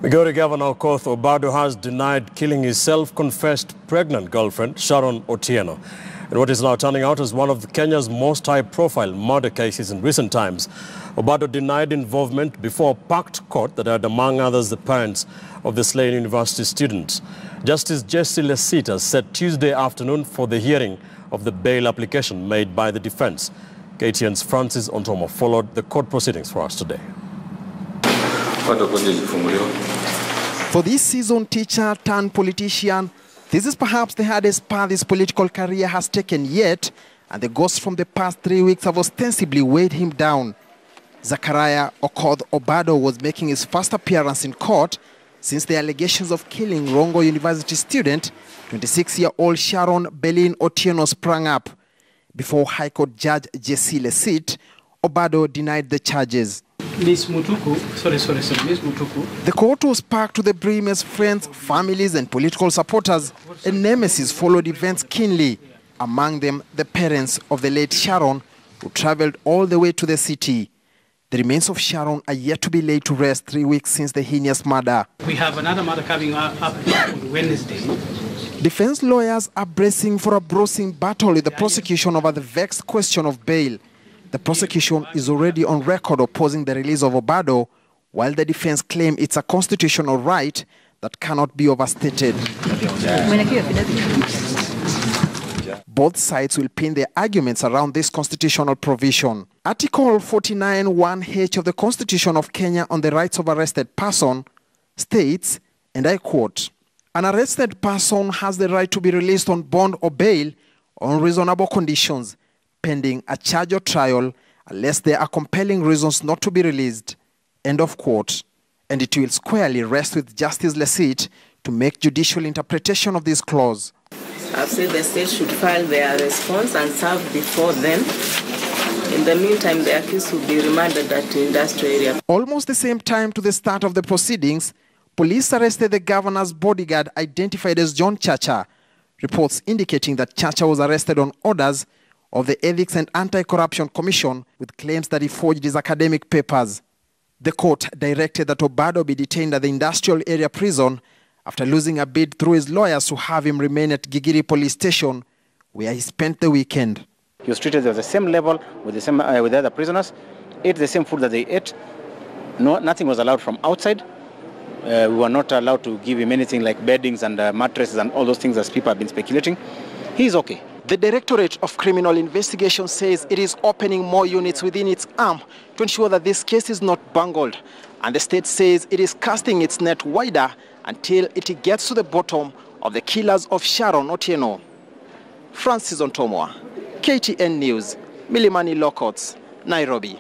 Migori Governor Okoth Obado has denied killing his self-confessed pregnant girlfriend, Sharon Otieno, in what is now turning out as one of Kenya's most high-profile murder cases in recent times. Obado denied involvement before a packed court that had, among others, the parents of the slain university students. Justice Jessie Lesiit has set Tuesday afternoon for the hearing of the bail application made by the defense. KTN's Francis Ontomo followed the court proceedings for us today. For this seasoned teacher turned politician, this is perhaps the hardest path his political career has taken yet, and the ghosts from the past 3 weeks have ostensibly weighed him down. Zachariah Okoth Obado was making his first appearance in court since the allegations of killing Rongo University student, 26-year-old Sharon Otieno sprang up. Before High Court Judge Jessie Lesiit, Obado denied the charges. Miss Mutuku, Miss Mutuku. The court was packed to the brim as friends, families and political supporters and nemesis followed events keenly, among them the parents of the late Sharon, who traveled all the way to the city. The remains of Sharon are yet to be laid to rest 3 weeks since the heinous murder. We have another murder coming up on Wednesday. Defense lawyers are bracing for a bruising battle with the prosecution over the vexed question of bail. The prosecution is already on record opposing the release of Obado, while the defense claim it's a constitutional right that cannot be overstated. Both sides will pin their arguments around this constitutional provision. Article 49(1)(h) of the Constitution of Kenya on the rights of arrested person states, and I quote, "An arrested person has the right to be released on bond or bail on reasonable conditions, pending a charge or trial, unless there are compelling reasons not to be released." End of quote. And it will squarely rest with Justice Lesiit to make judicial interpretation of this clause. I've said the state should file their response and serve before them. In the meantime, the accused will be remanded at the industrial area. Almost the same time to the start of the proceedings, police arrested the governor's bodyguard identified as John Chacha. Reports indicating that Chacha was arrested on orders of the Ethics and Anti-Corruption Commission with claims that he forged his academic papers. The court directed that Obado be detained at the industrial area prison after losing a bid through his lawyers to have him remain at Gigiri police station, where he spent the weekend. He was treated at the same level with the other prisoners, ate the same food that they ate. Nothing was allowed from outside. We were not allowed to give him anything like beddings and mattresses and all those things as people have been speculating. He's okay. The Directorate of Criminal Investigation says it is opening more units within its arm to ensure that this case is not bungled. And the state says it is casting its net wider until it gets to the bottom of the killers of Sharon Otieno. Francis Ontomo, KTN News, Milimani Low Courts, Nairobi.